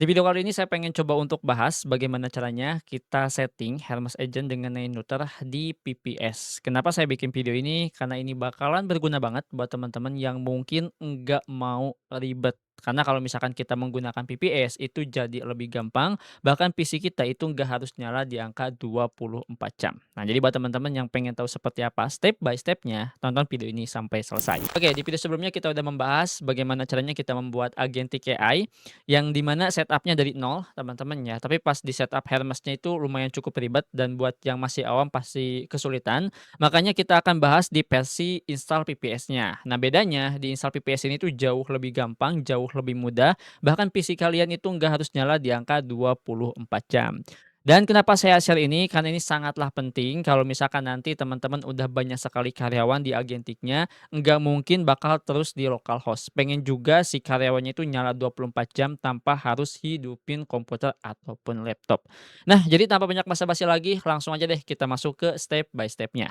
Di video kali ini saya pengen coba untuk bahas bagaimana caranya kita setting Hermes Agent dengan name router di PPS. Kenapa saya bikin video ini? Karena ini bakalan berguna banget buat teman-teman yang mungkin nggak mau ribet. Karena kalau misalkan kita menggunakan PPS itu jadi lebih gampang, bahkan PC kita itu nggak harus nyala di angka 24 jam. Nah, jadi buat teman-teman yang pengen tahu seperti apa step by stepnya, tonton video ini sampai selesai. Oke, di video sebelumnya kita udah membahas bagaimana caranya kita membuat agentic AI yang di mana setupnya dari nol teman-teman ya, tapi pas di setup Hermes-nya itu lumayan cukup ribet dan buat yang masih awam pasti kesulitan. Makanya kita akan bahas di versi install PPS-nya. Nah, bedanya di install PPS ini tuh jauh lebih gampang, jauh lebih mudah, bahkan PC kalian itu nggak harus nyala di angka 24 jam. Dan kenapa saya share ini? Karena ini sangatlah penting kalau misalkan nanti teman-teman udah banyak sekali karyawan di agentiknya, nggak mungkin bakal terus di localhost. Pengen juga si karyawannya itu nyala 24 jam tanpa harus hidupin komputer ataupun laptop. Nah, jadi tanpa banyak basa-basi lagi, langsung aja deh kita masuk ke step by step-nya.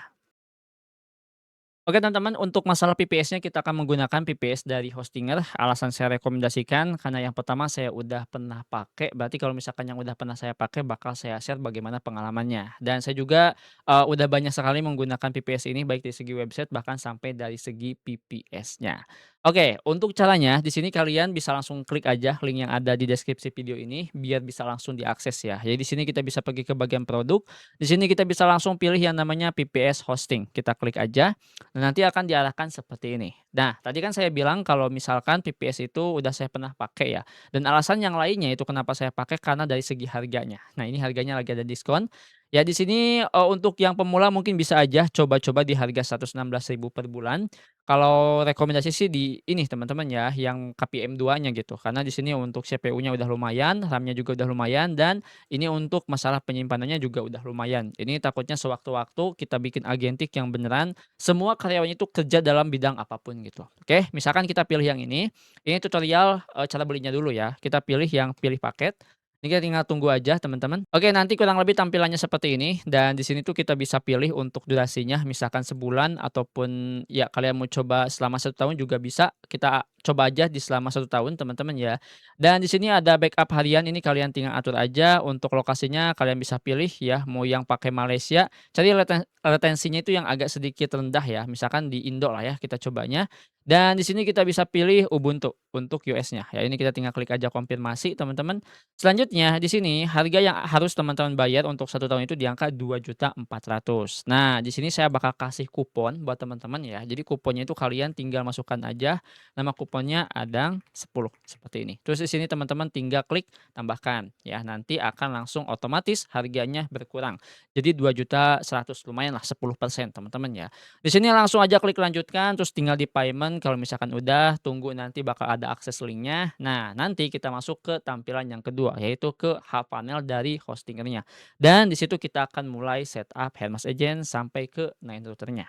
Oke teman-teman, untuk masalah PPS-nya kita akan menggunakan PPS dari Hostinger. Alasan saya rekomendasikan karena yang pertama saya udah pernah pakai, berarti kalau misalkan yang udah pernah saya pakai bakal saya share bagaimana pengalamannya. Dan saya juga udah banyak sekali menggunakan PPS ini baik dari segi website bahkan sampai dari segi PPS-nya. Oke, untuk caranya di sini kalian bisa langsung klik aja link yang ada di deskripsi video ini biar bisa langsung diakses ya. Jadi di sini kita bisa pergi ke bagian produk. Di sini kita bisa langsung pilih yang namanya PPS hosting. Kita klik aja. Nah, nanti akan diarahkan seperti ini. Nah, tadi kan saya bilang kalau misalkan PPS itu udah saya pernah pakai ya, dan alasan yang lainnya itu kenapa saya pakai karena dari segi harganya. Nah, ini harganya lagi ada diskon. Ya di sini, untuk yang pemula mungkin bisa aja coba-coba di harga 116.000 per bulan. Kalau rekomendasi sih di ini teman-teman ya, yang KPM2-nya gitu. Karena di sini untuk CPU-nya udah lumayan, RAM-nya juga udah lumayan, dan ini untuk masalah penyimpanannya juga udah lumayan. Ini takutnya sewaktu-waktu kita bikin agentik yang beneran semua karyawannya itu kerja dalam bidang apapun gitu. Oke, misalkan kita pilih yang ini tutorial, cara belinya dulu ya. Kita pilih paket, ini kita tinggal tunggu aja teman-teman. Oke, nanti kurang lebih tampilannya seperti ini dan di sini tuh kita bisa pilih untuk durasinya misalkan sebulan ataupun ya kalian mau coba selama 1 tahun juga bisa. Kita coba aja di selama 1 tahun teman-teman ya. Dan di sini ada backup harian, ini kalian tinggal atur aja. Untuk lokasinya kalian bisa pilih ya, mau yang pakai Malaysia, cari retensinya itu yang agak sedikit rendah ya, misalkan di Indo lah ya kita cobanya. Dan di sini kita bisa pilih Ubuntu untuk US-nya, ya ini kita tinggal klik aja konfirmasi teman-teman. Selanjutnya di sini harga yang harus teman-teman bayar untuk 1 tahun itu di angka 2.400.000. Nah, di sini saya bakal kasih kupon buat teman-teman ya. Jadi kuponnya itu kalian tinggal masukkan aja nama kuponnya Adang 10 seperti ini. Terus di sini teman-teman tinggal klik tambahkan ya. Nanti akan langsung otomatis harganya berkurang. Jadi 2.100.000 lumayan lah 10% teman-teman ya. Di sini langsung aja klik lanjutkan terus tinggal di payment kalau misalkan udah tunggu nanti bakal ada akses linknya. Nah, nanti kita masuk ke tampilan yang kedua yaitu ke hub panel dari hostingernya. Dan di situ kita akan mulai setup Hermes Agent sampai ke Nine routernya.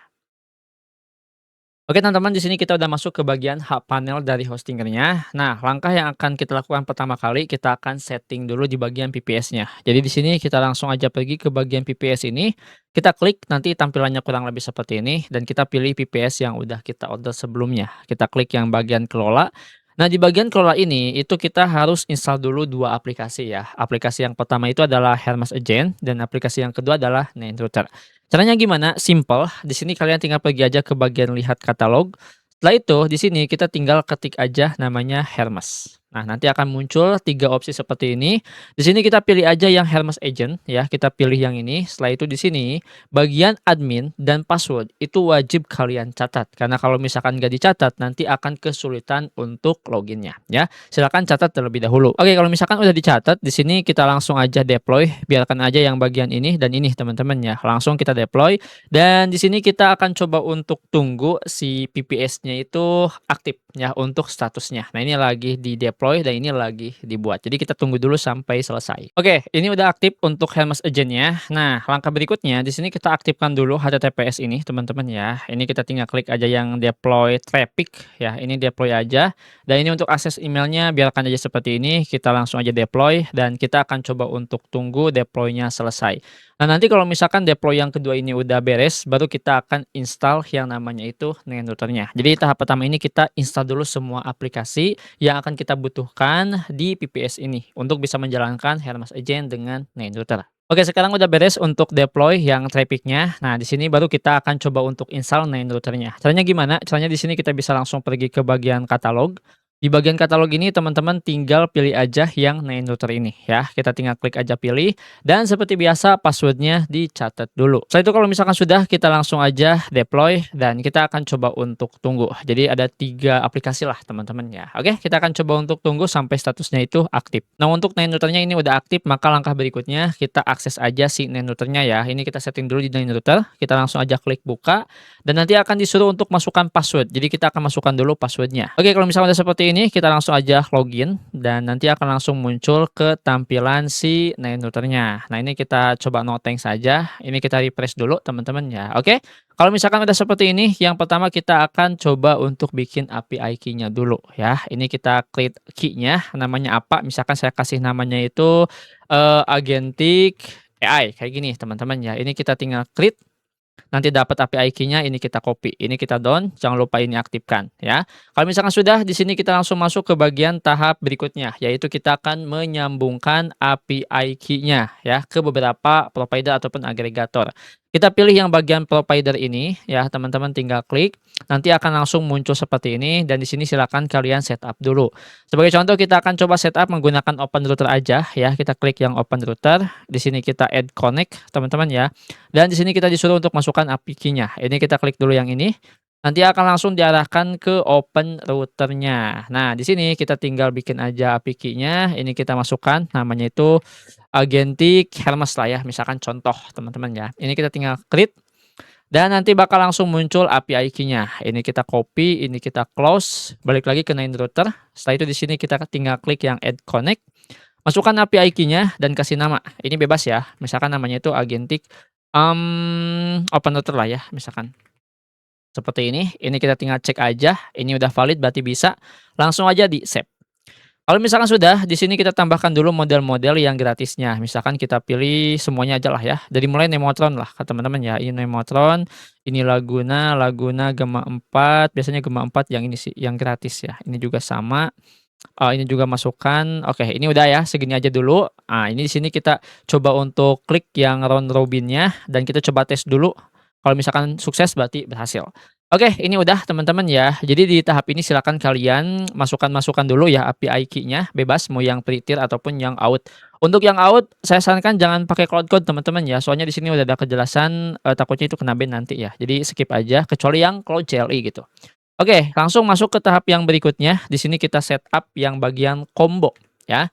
Oke teman-teman, di sini kita udah masuk ke bagian hub panel dari hostingernya. Nah, langkah yang akan kita lakukan pertama kali, kita akan setting dulu di bagian PPS-nya. Jadi di sini kita langsung aja pergi ke bagian PPS ini, kita klik nanti tampilannya kurang lebih seperti ini dan kita pilih PPS yang udah kita order sebelumnya. Kita klik yang bagian kelola. Nah, di bagian kelola ini itu kita harus install dulu 2 aplikasi ya. Aplikasi yang pertama itu adalah Hermes Agent dan aplikasi yang kedua adalah NineRouter. Caranya gimana? Simple. Di sini kalian tinggal pergi aja ke bagian lihat katalog. Setelah itu, di sini kita tinggal ketik aja namanya Hermes. Nah, nanti akan muncul 3 opsi seperti ini. Di sini kita pilih aja yang Hermes Agent ya, kita pilih yang ini. Setelah itu di sini bagian admin dan password itu wajib kalian catat karena kalau misalkan nggak dicatat nanti akan kesulitan untuk loginnya ya. Silakan catat terlebih dahulu. Oke, kalau misalkan udah dicatat di sini kita langsung aja deploy, biarkan aja yang bagian ini dan ini teman-teman ya. Langsung kita deploy dan di sini kita akan coba untuk tunggu si PPS-nya itu aktif ya untuk statusnya. Nah, ini lagi di-deploy dan ini lagi dibuat. Jadi kita tunggu dulu sampai selesai. Oke, ini udah aktif untuk Hermes Agent-nya. Nah, langkah berikutnya di sini kita aktifkan dulu HTTPS ini teman-teman ya. Ini kita tinggal klik aja yang deploy traffic ya. Ini deploy aja. Dan ini untuk akses emailnya biarkan aja seperti ini. Kita langsung aja deploy dan kita akan coba untuk tunggu deploy-nya selesai. Nah, nanti kalau misalkan deploy yang kedua ini udah beres, baru kita akan install yang namanya itu Nine Router-nya. Jadi tahap pertama ini kita install dulu semua aplikasi yang akan kita butuhkan di PPS ini untuk bisa menjalankan Hermes Agent dengan Nine Router. Oke, sekarang udah beres untuk deploy yang traffic-nya. Nah, di sini baru kita akan coba untuk install Nine Router-nya. Caranya gimana? Caranya di sini kita bisa langsung pergi ke bagian katalog. Di bagian katalog ini teman-teman tinggal pilih aja yang Nine Router ini ya. Kita tinggal klik aja pilih dan seperti biasa password-nya dicatat dulu. Setelah itu kalau misalkan sudah, kita langsung aja deploy dan kita akan coba untuk tunggu. Jadi ada 3 aplikasi lah teman-teman ya. Oke, kita akan coba untuk tunggu sampai statusnya itu aktif. Nah, untuk Nine Router-nya ini udah aktif, maka langkah berikutnya kita akses aja si Nine Router-nya ya. Ini kita setting dulu di Nine Router, kita langsung aja klik buka dan nanti akan disuruh untuk masukkan password. Jadi kita akan masukkan dulu password-nya. Oke, kalau misalnya udah seperti ini, kita langsung aja login dan nanti akan langsung muncul ke tampilan si Nine Router-nya. Nah, ini kita coba no thanks saja. Ini kita refresh dulu teman-teman ya. Oke. Kalau misalkan udah seperti ini, yang pertama kita akan coba untuk bikin API key-nya dulu ya. Ini kita create key-nya, namanya apa? Misalkan saya kasih namanya itu Agentic AI kayak gini teman-teman ya. Ini kita tinggal create. Nanti dapat API key-nya, ini kita copy, ini kita down, jangan lupa ini aktifkan ya. Kalau misalkan sudah, di sini kita langsung masuk ke bagian tahap berikutnya, yaitu kita akan menyambungkan API key-nya ya ke beberapa provider ataupun agregator. Kita pilih yang bagian provider ini ya, teman-teman tinggal klik, nanti akan langsung muncul seperti ini dan di sini silakan kalian setup dulu. Sebagai contoh kita akan coba setup menggunakan Open Router aja ya, kita klik yang Open Router, di sini kita add connect teman-teman ya. Dan di sini kita disuruh untuk masukkan API key-nya. Ini kita klik dulu yang ini. Nanti akan langsung diarahkan ke open router-nya. Nah, di sini kita tinggal bikin aja API key-nya. Ini kita masukkan namanya itu Agentic Hermes lah ya. Misalkan contoh teman-teman ya. Ini kita tinggal create dan nanti bakal langsung muncul API key-nya. Ini kita copy, ini kita close, balik lagi ke Nine Router. Setelah itu di sini kita tinggal klik yang add connect. Masukkan API key-nya dan kasih nama. Ini bebas ya. Misalkan namanya itu Agentic open router lah ya, misalkan. Seperti ini kita tinggal cek aja, ini udah valid berarti bisa, langsung aja di-save. Kalau misalkan sudah, di sini kita tambahkan dulu model-model yang gratisnya. Misalkan kita pilih semuanya aja lah ya. Dari mulai Nemotron lah, ke teman-teman ya. Ini Nemotron, ini Laguna, Laguna Gemma 4, biasanya Gemma 4 yang ini sih, yang gratis ya. Ini juga sama. Ini juga masukkan, oke ini udah ya, segini aja dulu. Ini di sini kita coba untuk klik yang round robin-nya dan kita coba tes dulu. Kalau misalkan sukses berarti berhasil. Oke, ini udah teman-teman ya. Jadi di tahap ini silakan kalian masukkan dulu ya API key-nya, bebas mau yang pre-tier ataupun yang out. Untuk yang out, saya sarankan jangan pakai cloud code teman-teman ya. Soalnya di sini udah ada kejelasan, takutnya itu kena ban nanti ya. Jadi skip aja kecuali yang cloud CLI gitu. Oke, langsung masuk ke tahap yang berikutnya. Di sini kita setup yang bagian combo ya.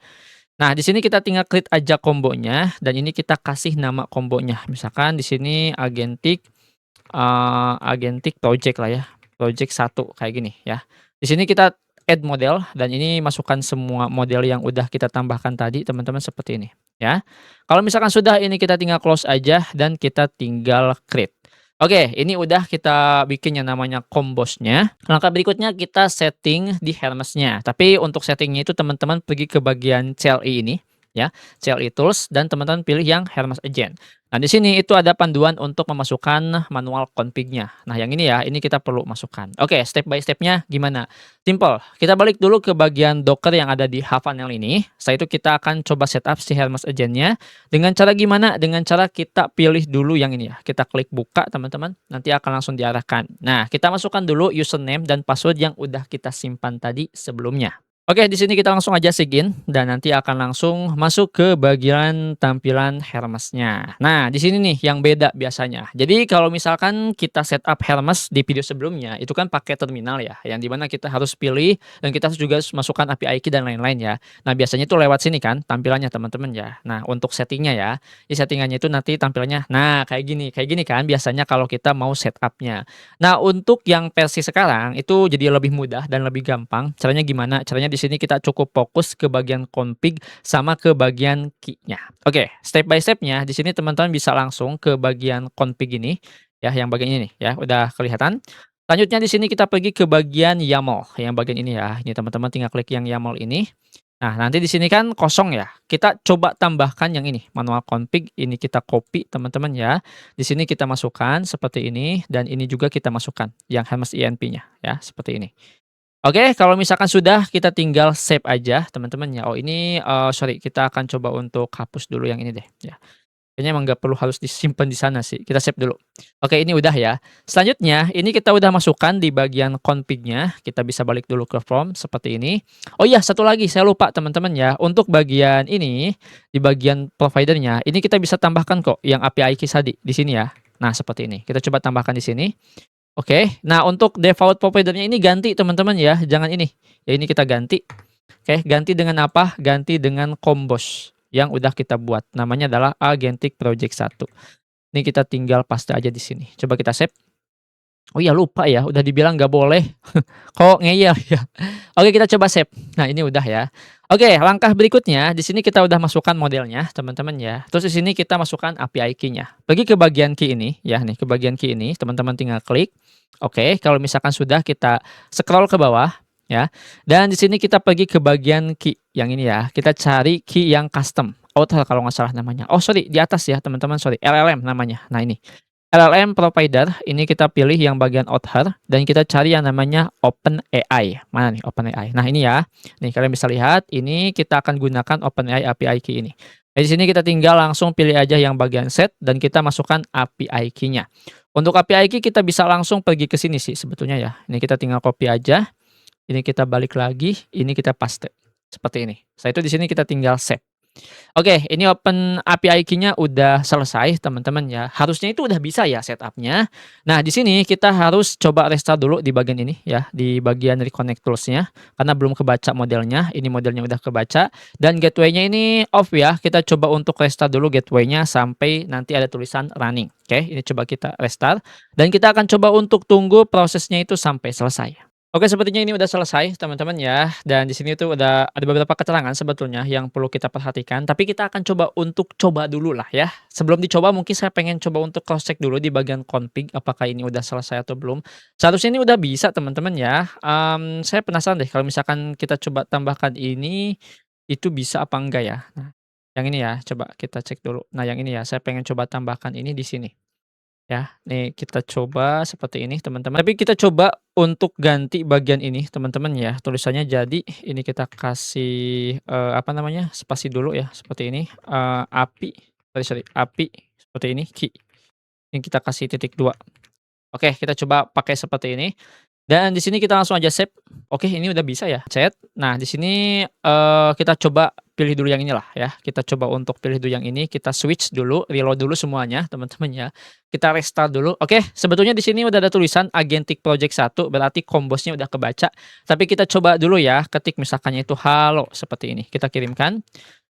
Nah, di sini kita tinggal create aja kombonya dan ini kita kasih nama kombonya. Misalkan di sini Agentic project lah ya. Project 1 kayak gini ya. Di sini kita add model dan ini masukkan semua model yang udah kita tambahkan tadi teman-teman seperti ini ya. Kalau misalkan sudah ini kita tinggal close aja dan kita tinggal create. Oke, ini udah kita bikin yang namanya Combos-nya. Langkah berikutnya kita setting di Hermes-nya. Tapi untuk settingnya itu teman-teman pergi ke bagian CLI ini, ya, CLI Tools, dan teman-teman pilih yang Hermes Agent. Nah, di sini itu ada panduan untuk memasukkan manual config-nya. Nah, yang ini ya, ini kita perlu masukkan. Oke, step by step-nya gimana? Simple. Kita balik dulu ke bagian Docker yang ada di Havanel ini. Setelah itu kita akan coba setup si Hermes Agent-nya. Dengan cara gimana? Dengan cara kita pilih dulu yang ini ya. Kita klik buka teman-teman, nanti akan langsung diarahkan. Nah, kita masukkan dulu username dan password yang udah kita simpan tadi sebelumnya. Oke, di sini kita langsung aja sign dan nanti akan langsung masuk ke bagian tampilan Hermes-nya. Nah, di sini nih yang beda biasanya. Jadi kalau misalkan kita setup Hermes di video sebelumnya, itu kan pakai terminal ya, yang dimana kita harus pilih dan kita harus juga masukkan API key dan lain-lain ya. Nah, biasanya itu lewat sini kan tampilannya teman-teman ya. Nah, untuk settingnya ya, di settingannya itu nanti tampilannya, nah kayak gini kan biasanya kalau kita mau setupnya. Nah, untuk yang versi sekarang itu jadi lebih mudah dan lebih gampang. Caranya gimana? Caranya di sini kita cukup fokus ke bagian config sama ke bagian key-nya. Oke, step by step-nya di sini teman-teman bisa langsung ke bagian config ini ya, yang bagian ini nih ya, udah kelihatan. Selanjutnya di sini kita pergi ke bagian YAML, yang bagian ini ya. Ini teman-teman tinggal klik yang YAML ini. Nah, nanti di sini kan kosong ya, kita coba tambahkan yang ini, manual config, ini kita copy teman-teman ya. Di sini kita masukkan seperti ini, dan ini juga kita masukkan, yang Helmets INP-nya ya, seperti ini. Oke, kalau misalkan sudah, kita tinggal save aja teman-teman ya. Oh ini, sorry, kita akan coba untuk hapus dulu yang ini deh, ya. Kayaknya emang nggak perlu harus disimpan di sana sih, kita save dulu. Oke, ini udah ya. Selanjutnya, ini kita udah masukkan di bagian config-nya, kita bisa balik dulu ke form seperti ini. Oh iya, satu lagi saya lupa teman-teman ya, untuk bagian ini, di bagian provider-nya, ini kita bisa tambahkan kok yang API key tadi, di sini ya. Nah, seperti ini. Kita coba tambahkan di sini. Oke, nah untuk default provider-nya ini ganti teman-teman ya, jangan ini. Ya ini kita ganti. Oke, ganti dengan apa? Ganti dengan Combos yang udah kita buat. Namanya adalah Agentic Project 1. Ini kita tinggal paste aja di sini. Coba kita save. Oh iya lupa ya, udah dibilang nggak boleh. Kok ngeyel ya? Oke, kita coba save. Nah, ini udah ya. Oke, langkah berikutnya di sini kita udah masukkan modelnya, teman-teman ya. Terus di sini kita masukkan API key-nya. Pergi ke bagian key ini ya, nih ke bagian key ini, teman-teman tinggal klik. Oke, kalau misalkan sudah kita scroll ke bawah ya. Dan di sini kita pergi ke bagian key yang ini ya. Kita cari key yang custom. Author kalau nggak salah namanya. Oh, sorry, di atas ya, teman-teman, sorry. LLM namanya. Nah, ini. LLM provider, ini kita pilih yang bagian author dan kita cari yang namanya OpenAI. Mana nih OpenAI? Nah, ini ya. Nih kalian bisa lihat, ini kita akan gunakan OpenAI API key ini. Di sini kita tinggal langsung pilih aja yang bagian set dan kita masukkan API key-nya. Untuk API key kita bisa langsung pergi ke sini sih sebetulnya ya. Ini kita tinggal copy aja. Ini kita balik lagi, ini kita paste. Seperti ini. Setelah itu di sini kita tinggal save. Oke, ini Open API key-nya udah selesai, teman-teman ya. Harusnya itu udah bisa ya setup-nya. Nah, di sini kita harus coba restart dulu di bagian ini ya, di bagian reconnect tools-nya karena belum kebaca modelnya. Ini modelnya udah kebaca dan gateway-nya ini off ya. Kita coba untuk restart dulu gateway-nya sampai nanti ada tulisan running. Oke, ini coba kita restart dan kita akan coba untuk tunggu prosesnya itu sampai selesai. Oke, sepertinya ini udah selesai teman-teman ya, dan di sini tuh udah ada beberapa keterangan sebetulnya yang perlu kita perhatikan, tapi kita akan coba untuk coba dulu lah ya. Sebelum dicoba mungkin saya pengen coba untuk cross check dulu di bagian config apakah ini udah selesai atau belum. Seharusnya ini udah bisa teman-teman ya, saya penasaran deh kalau misalkan kita coba tambahkan ini, itu bisa apa enggak ya. Nah, yang ini ya, coba kita cek dulu. Nah, yang ini ya, saya pengen coba tambahkan ini di sini. Ya, nih kita coba seperti ini teman-teman. Tapi kita coba untuk ganti bagian ini teman-teman ya. Tulisannya jadi ini kita kasih, apa namanya, spasi dulu ya seperti ini, API, sorry, API seperti ini, key. Ini kita kasih titik 2. Oke, kita coba pakai seperti ini. Dan di sini kita langsung aja save. Oke, ini udah bisa ya, chat. Nah, di sini, kita coba pilih dulu yang inilah ya. Kita coba untuk pilih dulu yang ini, kita switch dulu, reload dulu semuanya, teman-teman ya. Kita restart dulu. Oke, sebetulnya di sini udah ada tulisan Agentic Project 1, berarti Combos-nya udah kebaca. Tapi kita coba dulu ya, ketik misalkannya itu halo, seperti ini. Kita kirimkan.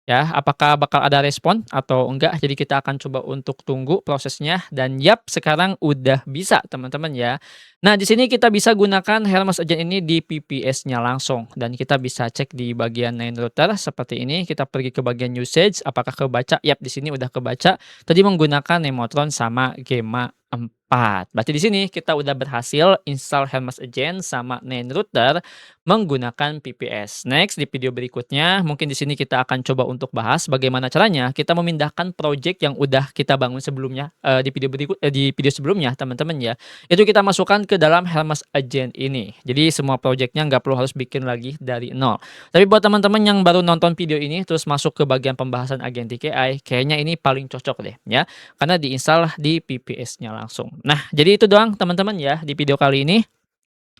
Ya, apakah bakal ada respon atau enggak? Jadi kita akan coba untuk tunggu prosesnya dan yap sekarang udah bisa teman-teman ya. Nah, di sini kita bisa gunakan Helmets Agent ini di PPS-nya langsung dan kita bisa cek di bagian main router seperti ini. Kita pergi ke bagian usage, apakah kebaca? Yap, di sini udah kebaca. Tadi menggunakan Nemotron sama Gemma 4. Berarti di sini kita udah berhasil install Helmets Agent sama main router menggunakan PPS. Next di video berikutnya mungkin di sini kita akan coba untuk bahas bagaimana caranya kita memindahkan project yang udah kita bangun sebelumnya di video sebelumnya teman-teman ya. Itu kita masukkan ke dalam Helmets Agent ini. Jadi semua projectnya nggak perlu harus bikin lagi dari nol. Tapi buat teman-teman yang baru nonton video ini terus masuk ke bagian pembahasan Agentic AI, kayaknya ini paling cocok deh ya. Karena diinstal di PPS-nya langsung. Nah, jadi itu doang teman-teman ya di video kali ini.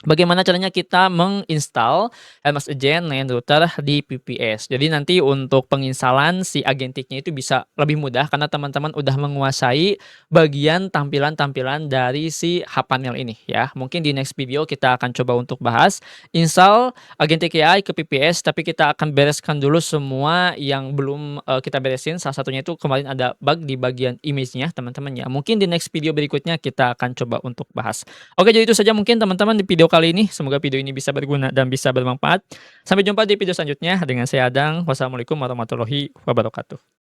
Bagaimana caranya kita menginstal Helmets Agent main router di PPS. Jadi nanti untuk penginstalan si Agentic-nya itu bisa lebih mudah karena teman-teman udah menguasai bagian tampilan-tampilan dari si hPanel ini ya. Mungkin di next video kita akan coba untuk bahas install Agentic AI ke PPS, tapi kita akan bereskan dulu semua yang belum kita beresin. Salah satunya itu kemarin ada bug di bagian image-nya teman-teman ya. Mungkin di next video berikutnya kita akan coba untuk bahas. Oke, jadi itu saja mungkin teman-teman di video kali ini. Semoga video ini bisa berguna dan bisa bermanfaat. Sampai jumpa di video selanjutnya dengan saya Adang. Wassalamualaikum warahmatullahi wabarakatuh.